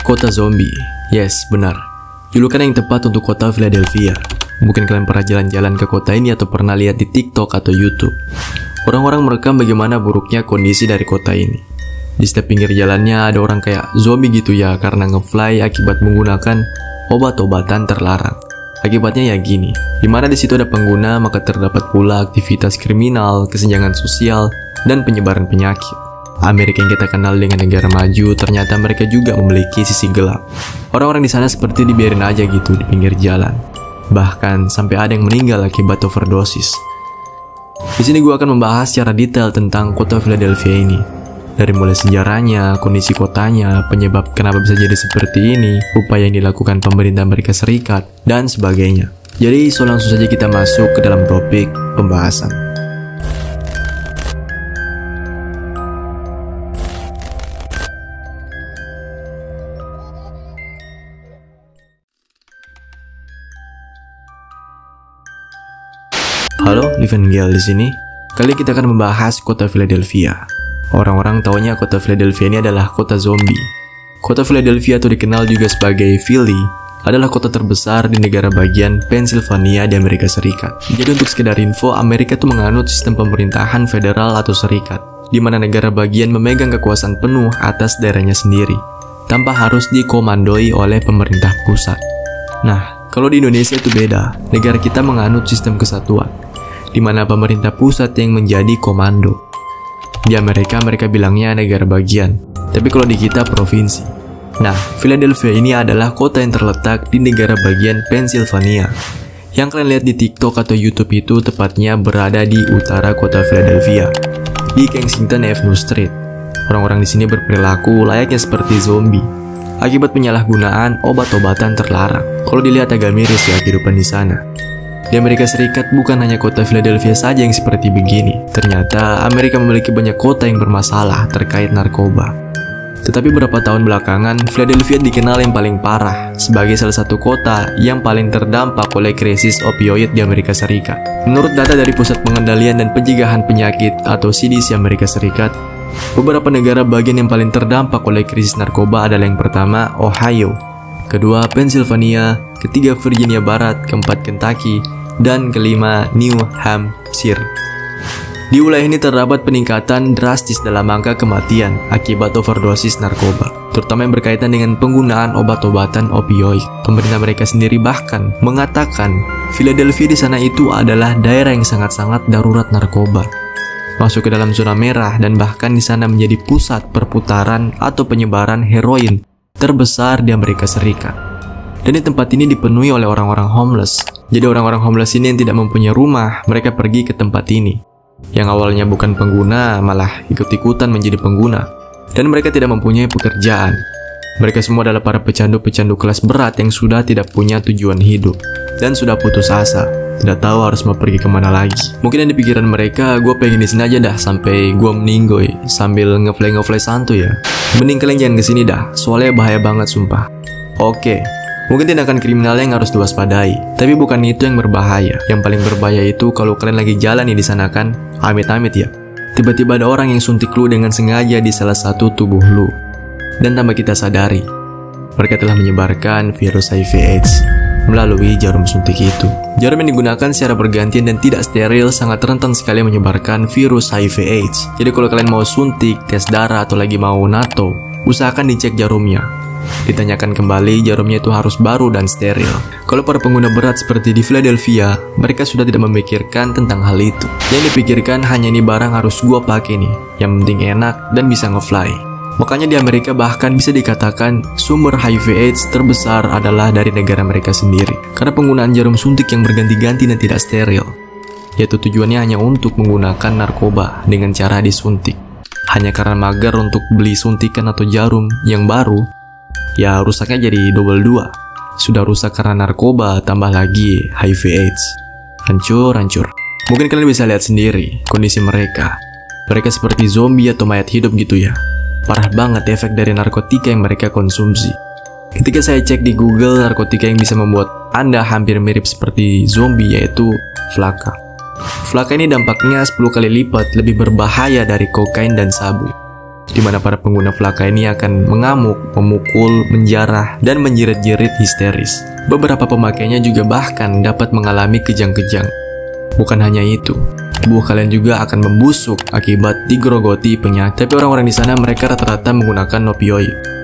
Kota zombie. Yes, benar. Julukan yang tepat untuk kota Philadelphia. Mungkin kalian pernah jalan-jalan ke kota ini atau pernah lihat di TikTok atau YouTube. Orang-orang merekam bagaimana buruknya kondisi dari kota ini. Di setiap pinggir jalannya ada orang kayak zombie gitu ya, karena ngefly akibat menggunakan obat-obatan terlarang. Akibatnya ya gini, dimana di situ ada pengguna, maka terdapat pula aktivitas kriminal, kesenjangan sosial, dan penyebaran penyakit. Amerika yang kita kenal dengan negara maju, ternyata mereka juga memiliki sisi gelap. Orang-orang di sana seperti dibiarin aja gitu di pinggir jalan. Bahkan sampai ada yang meninggal akibat overdosis. Di sini gue akan membahas secara detail tentang kota Philadelphia ini. Dari mulai sejarahnya, kondisi kotanya, penyebab kenapa bisa jadi seperti ini, upaya yang dilakukan pemerintah Amerika Serikat, dan sebagainya. Jadi langsung saja kita masuk ke dalam topik pembahasan. Halo, Liven Giel di sini. Kali kita akan membahas kota Philadelphia. Orang-orang taunya kota Philadelphia ini adalah kota zombie. Kota Philadelphia atau dikenal juga sebagai Philly adalah kota terbesar di negara bagian Pennsylvania di Amerika Serikat. Jadi untuk sekedar info, Amerika itu menganut sistem pemerintahan federal atau serikat, di mana negara bagian memegang kekuasaan penuh atas daerahnya sendiri, tanpa harus dikomandoi oleh pemerintah pusat. Nah, kalau di Indonesia itu beda. Negara kita menganut sistem kesatuan, di mana pemerintah pusat yang menjadi komando. Di Amerika mereka bilangnya negara bagian, tapi kalau di kita provinsi. Nah, Philadelphia ini adalah kota yang terletak di negara bagian Pennsylvania. Yang kalian lihat di TikTok atau YouTube itu tepatnya berada di utara kota Philadelphia, di Kensington Avenue Street. Orang-orang di sini berperilaku layaknya seperti zombie akibat penyalahgunaan obat-obatan terlarang. Kalau dilihat agak miris ya kehidupan di sana. Di Amerika Serikat bukan hanya kota Philadelphia saja yang seperti begini. Ternyata Amerika memiliki banyak kota yang bermasalah terkait narkoba. Tetapi beberapa tahun belakangan, Philadelphia dikenal yang paling parah sebagai salah satu kota yang paling terdampak oleh krisis opioid di Amerika Serikat. Menurut data dari Pusat Pengendalian dan Pencegahan Penyakit atau CDC Amerika Serikat, beberapa negara bagian yang paling terdampak oleh krisis narkoba adalah yang pertama, Ohio, kedua, Pennsylvania, ketiga, Virginia Barat, keempat, Kentucky, dan kelima, New Hampshire. Di wilayah ini terdapat peningkatan drastis dalam angka kematian akibat overdosis narkoba, terutama yang berkaitan dengan penggunaan obat-obatan opioid. Pemerintah mereka sendiri bahkan mengatakan Philadelphia di sana itu adalah daerah yang sangat-sangat darurat narkoba, masuk ke dalam zona merah, dan bahkan di sana menjadi pusat perputaran atau penyebaran heroin terbesar di Amerika Serikat. Dan di tempat ini dipenuhi oleh orang-orang homeless. Jadi orang-orang homeless ini yang tidak mempunyai rumah, mereka pergi ke tempat ini. Yang awalnya bukan pengguna, malah ikut-ikutan menjadi pengguna. Dan mereka tidak mempunyai pekerjaan. Mereka semua adalah para pecandu-pecandu kelas berat yang sudah tidak punya tujuan hidup dan sudah putus asa, tidak tahu harus mau pergi kemana lagi. Mungkin yang di pikiran mereka, gue pengen di sini aja dah sampai gue meninggoy sambil ngefly santuy ya. Mending kalian jangan kesini dah, soalnya bahaya banget sumpah. Oke, mungkin tindakan kriminal yang harus diwaspadai, tapi bukan itu yang berbahaya. Yang paling berbahaya itu kalau kalian lagi jalan nih di sana kan, amit-amit ya, tiba-tiba ada orang yang suntik lu dengan sengaja di salah satu tubuh lu. Dan tanpa kita sadari, mereka telah menyebarkan virus HIV/AIDS melalui jarum suntik itu. Jarum yang digunakan secara bergantian dan tidak steril sangat rentan sekali menyebarkan virus HIV/AIDS. Jadi kalau kalian mau suntik, tes darah, atau lagi mau NATO, usahakan dicek jarumnya. Ditanyakan kembali jarumnya itu harus baru dan steril. Kalau para pengguna berat seperti di Philadelphia, mereka sudah tidak memikirkan tentang hal itu. Yang dipikirkan hanya ini barang harus gua pakai nih, yang penting enak dan bisa ngefly. Makanya di Amerika bahkan bisa dikatakan sumber HIV/AIDS terbesar adalah dari negara mereka sendiri, karena penggunaan jarum suntik yang berganti-ganti dan tidak steril, yaitu tujuannya hanya untuk menggunakan narkoba dengan cara disuntik. Hanya karena mager untuk beli suntikan atau jarum yang baru, ya rusaknya jadi double 2. Sudah rusak karena narkoba, tambah lagi HIV/AIDS. Hancur. Mungkin kalian bisa lihat sendiri kondisi mereka. Mereka seperti zombie atau mayat hidup gitu ya. Parah banget efek dari narkotika yang mereka konsumsi. Ketika saya cek di Google, narkotika yang bisa membuat Anda hampir mirip seperti zombie yaitu Flakka. Flakka ini dampaknya 10 kali lipat lebih berbahaya dari kokain dan sabu. di mana para pengguna flaka ini akan mengamuk, memukul, menjarah, dan menjerit-jerit histeris. Beberapa pemakainya juga bahkan dapat mengalami kejang-kejang. Bukan hanya itu, tubuh kalian juga akan membusuk akibat digerogoti penyakit. Tapi orang-orang di sana mereka rata-rata menggunakan opioid.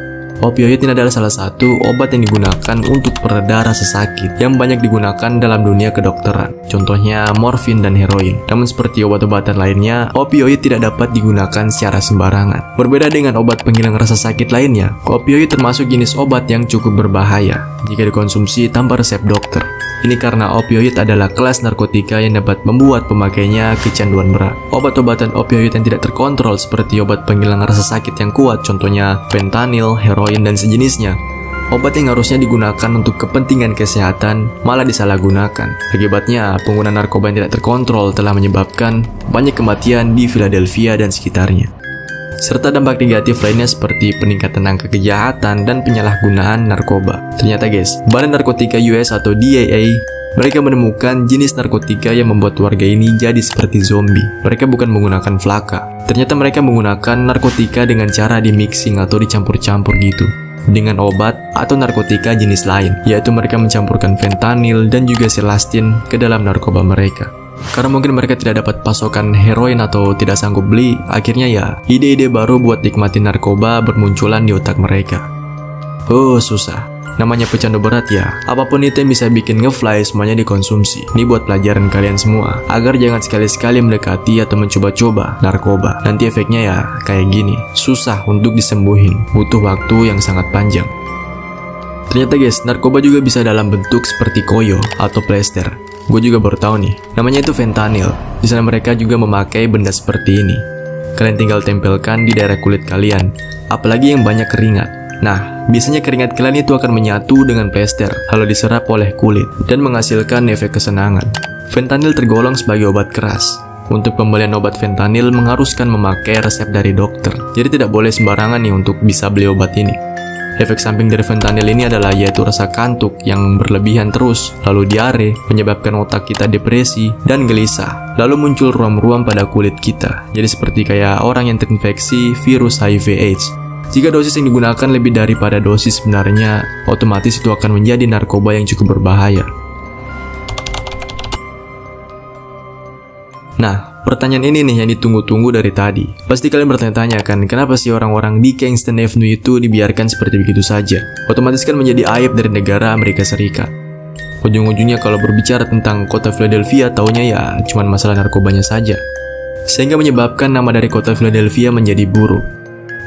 Opioid ini adalah salah satu obat yang digunakan untuk pereda rasa sakit yang banyak digunakan dalam dunia kedokteran. Contohnya morfin dan heroin. Namun seperti obat-obatan lainnya, opioid tidak dapat digunakan secara sembarangan. Berbeda dengan obat penghilang rasa sakit lainnya, opioid termasuk jenis obat yang cukup berbahaya jika dikonsumsi tanpa resep dokter. Ini karena opioid adalah kelas narkotika yang dapat membuat pemakainya kecanduan berat. Obat-obatan opioid yang tidak terkontrol seperti obat penghilang rasa sakit yang kuat, contohnya fentanyl, heroin, dan sejenisnya. Obat yang harusnya digunakan untuk kepentingan kesehatan malah disalahgunakan. Akibatnya, pengguna narkoba yang tidak terkontrol telah menyebabkan banyak kematian di Philadelphia dan sekitarnya. Serta dampak negatif lainnya seperti peningkatan angka kejahatan dan penyalahgunaan narkoba. Ternyata guys, Badan Narkotika US atau DEA, mereka menemukan jenis narkotika yang membuat warga ini jadi seperti zombie. Mereka bukan menggunakan flaka. Ternyata mereka menggunakan narkotika dengan cara di-mixing atau dicampur-campur gitu dengan obat atau narkotika jenis lain, yaitu mereka mencampurkan fentanyl dan juga selastin ke dalam narkoba mereka. Karena mungkin mereka tidak dapat pasokan heroin atau tidak sanggup beli, akhirnya ya ide-ide baru buat nikmatin narkoba bermunculan di otak mereka. Oh susah, namanya pecandu berat ya, apapun itu yang bisa bikin ngefly semuanya dikonsumsi. Ini buat pelajaran kalian semua, agar jangan sekali-sekali mendekati atau mencoba-coba narkoba. Nanti efeknya ya kayak gini, susah untuk disembuhin, butuh waktu yang sangat panjang. Ternyata guys, narkoba juga bisa dalam bentuk seperti koyo atau plester. Gue juga baru tahu nih, namanya itu fentanyl. Di sana mereka juga memakai benda seperti ini. Kalian tinggal tempelkan di daerah kulit kalian, apalagi yang banyak keringat. Nah, biasanya keringat kalian itu akan menyatu dengan plester lalu diserap oleh kulit dan menghasilkan efek kesenangan. Fentanyl tergolong sebagai obat keras. Untuk pembelian obat fentanyl mengharuskan memakai resep dari dokter. Jadi tidak boleh sembarangan nih untuk bisa beli obat ini. Efek samping dari fentanyl ini adalah yaitu rasa kantuk yang berlebihan terus, lalu diare, menyebabkan otak kita depresi dan gelisah, lalu muncul ruam-ruam pada kulit kita. Jadi seperti kayak orang yang terinfeksi virus HIV/AIDS. Jika dosis yang digunakan lebih daripada dosis sebenarnya, otomatis itu akan menjadi narkoba yang cukup berbahaya. Nah, pertanyaan ini nih yang ditunggu-tunggu dari tadi. Pasti kalian bertanya-tanya kan, kenapa sih orang-orang di Kingston Avenue itu dibiarkan seperti begitu saja? Otomatis kan menjadi aib dari negara Amerika Serikat. Ujung-ujungnya kalau berbicara tentang kota Philadelphia, taunya ya cuman masalah narkobanya saja. Sehingga menyebabkan nama dari kota Philadelphia menjadi buruk.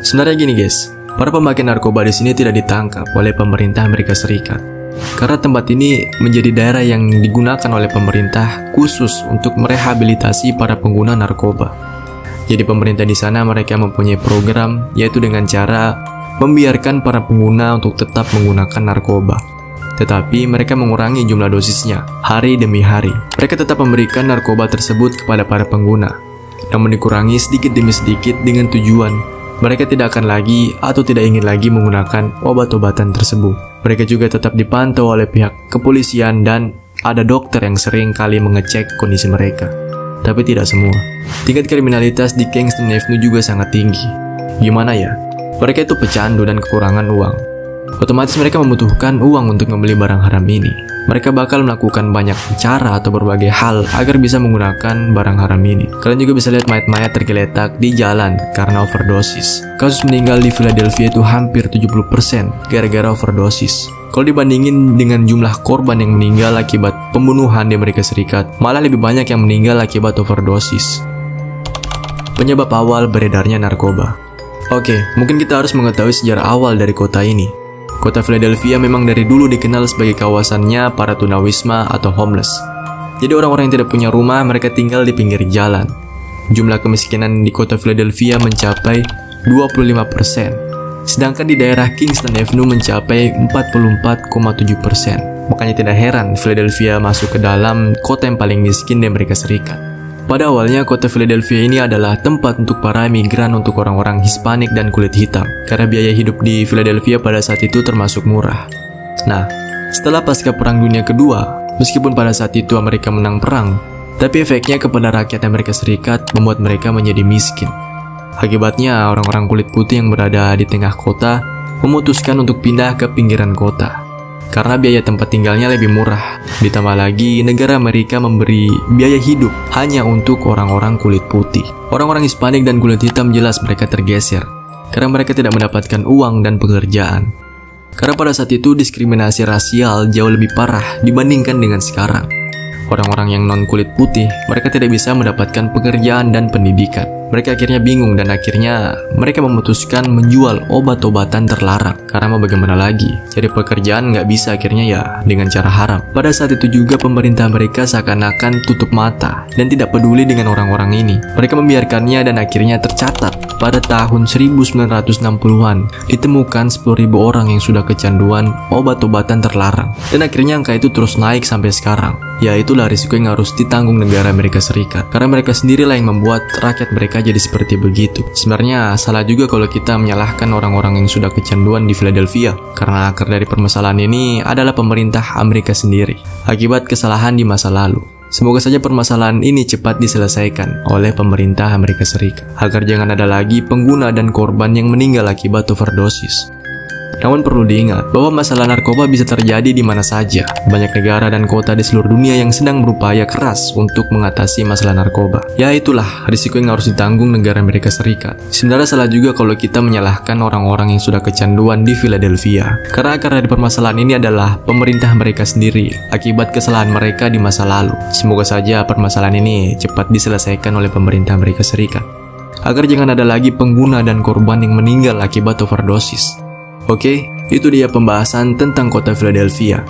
Sebenarnya gini guys, para pemakai narkoba di sini tidak ditangkap oleh pemerintah Amerika Serikat. Karena tempat ini menjadi daerah yang digunakan oleh pemerintah khusus untuk merehabilitasi para pengguna narkoba. Jadi pemerintah di sana mereka mempunyai program yaitu dengan cara membiarkan para pengguna untuk tetap menggunakan narkoba. Tetapi mereka mengurangi jumlah dosisnya hari demi hari. Mereka tetap memberikan narkoba tersebut kepada para pengguna, namun dikurangi sedikit demi sedikit dengan tujuan mereka tidak akan lagi atau tidak ingin lagi menggunakan obat-obatan tersebut. Mereka juga tetap dipantau oleh pihak kepolisian dan ada dokter yang sering kali mengecek kondisi mereka. Tapi tidak semua. Tingkat kriminalitas di Kingston Avenue juga sangat tinggi. Gimana ya? Mereka itu pecandu dan kekurangan uang. Otomatis mereka membutuhkan uang untuk membeli barang haram ini. Mereka bakal melakukan banyak cara atau berbagai hal agar bisa menggunakan barang haram ini. Kalian juga bisa lihat mayat-mayat tergeletak di jalan karena overdosis. Kasus meninggal di Philadelphia itu hampir 70% gara-gara overdosis. Kalau dibandingin dengan jumlah korban yang meninggal akibat pembunuhan di Amerika Serikat, malah lebih banyak yang meninggal akibat overdosis. Penyebab awal beredarnya narkoba. Oke, mungkin kita harus mengetahui sejarah awal dari kota ini. Kota Philadelphia memang dari dulu dikenal sebagai kawasannya para tunawisma atau homeless. Jadi orang-orang yang tidak punya rumah, mereka tinggal di pinggir jalan. Jumlah kemiskinan di kota Philadelphia mencapai 25%. Sedangkan di daerah Kingston Avenue mencapai 44,7%. Makanya tidak heran Philadelphia masuk ke dalam kota yang paling miskin di Amerika Serikat. Pada awalnya, kota Philadelphia ini adalah tempat untuk para migran untuk orang-orang Hispanik dan kulit hitam, karena biaya hidup di Philadelphia pada saat itu termasuk murah. Nah, setelah pasca Perang Dunia Kedua, meskipun pada saat itu Amerika menang perang, tapi efeknya kepada rakyat Amerika Serikat membuat mereka menjadi miskin. Akibatnya, orang-orang kulit putih yang berada di tengah kota memutuskan untuk pindah ke pinggiran kota karena biaya tempat tinggalnya lebih murah. Ditambah lagi, negara Amerika memberi biaya hidup hanya untuk orang-orang kulit putih. Orang-orang Hispanik dan kulit hitam jelas mereka tergeser karena mereka tidak mendapatkan uang dan pekerjaan. Karena pada saat itu diskriminasi rasial jauh lebih parah dibandingkan dengan sekarang. Orang-orang yang non-kulit putih, mereka tidak bisa mendapatkan pekerjaan dan pendidikan. Mereka akhirnya bingung dan akhirnya mereka memutuskan menjual obat-obatan terlarang. Karena mau bagaimana lagi? Cari pekerjaan nggak bisa, akhirnya ya dengan cara haram. Pada saat itu juga pemerintah mereka seakan-akan tutup mata dan tidak peduli dengan orang-orang ini. Mereka membiarkannya dan akhirnya tercatat pada tahun 1960-an ditemukan 10.000 orang yang sudah kecanduan obat-obatan terlarang. Dan akhirnya angka itu terus naik sampai sekarang. Ya itulah risiko yang harus ditanggung negara Amerika Serikat. Karena mereka sendirilah yang membuat rakyat mereka jadi seperti begitu. Sebenarnya salah juga kalau kita menyalahkan orang-orang yang sudah kecanduan di Philadelphia. Karena akar dari permasalahan ini adalah pemerintah Amerika sendiri. Akibat kesalahan di masa lalu. Semoga saja permasalahan ini cepat diselesaikan oleh pemerintah Amerika Serikat. Agar jangan ada lagi pengguna dan korban yang meninggal akibat overdosis. Namun perlu diingat bahwa masalah narkoba bisa terjadi di mana saja. Banyak negara dan kota di seluruh dunia yang sedang berupaya keras untuk mengatasi masalah narkoba. Ya itulah risiko yang harus ditanggung negara Amerika Serikat. Sebenarnya salah juga kalau kita menyalahkan orang-orang yang sudah kecanduan di Philadelphia. Karena akar dari permasalahan ini adalah pemerintah mereka sendiri akibat kesalahan mereka di masa lalu. Semoga saja permasalahan ini cepat diselesaikan oleh pemerintah Amerika Serikat. Agar jangan ada lagi pengguna dan korban yang meninggal akibat overdosis. Oke, itu dia pembahasan tentang kota Philadelphia.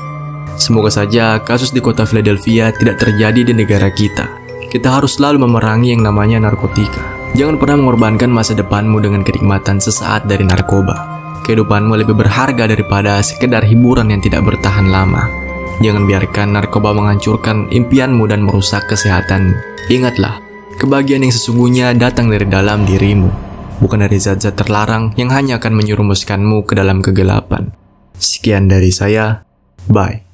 Semoga saja kasus di kota Philadelphia tidak terjadi di negara kita. Kita harus selalu memerangi yang namanya narkotika. Jangan pernah mengorbankan masa depanmu dengan kenikmatan sesaat dari narkoba. Kehidupanmu lebih berharga daripada sekedar hiburan yang tidak bertahan lama. Jangan biarkan narkoba menghancurkan impianmu dan merusak kesehatanmu. Ingatlah, kebahagiaan yang sesungguhnya datang dari dalam dirimu. Bukan dari zat-zat terlarang yang hanya akan menyerumuskanmu ke dalam kegelapan. Sekian dari saya, bye.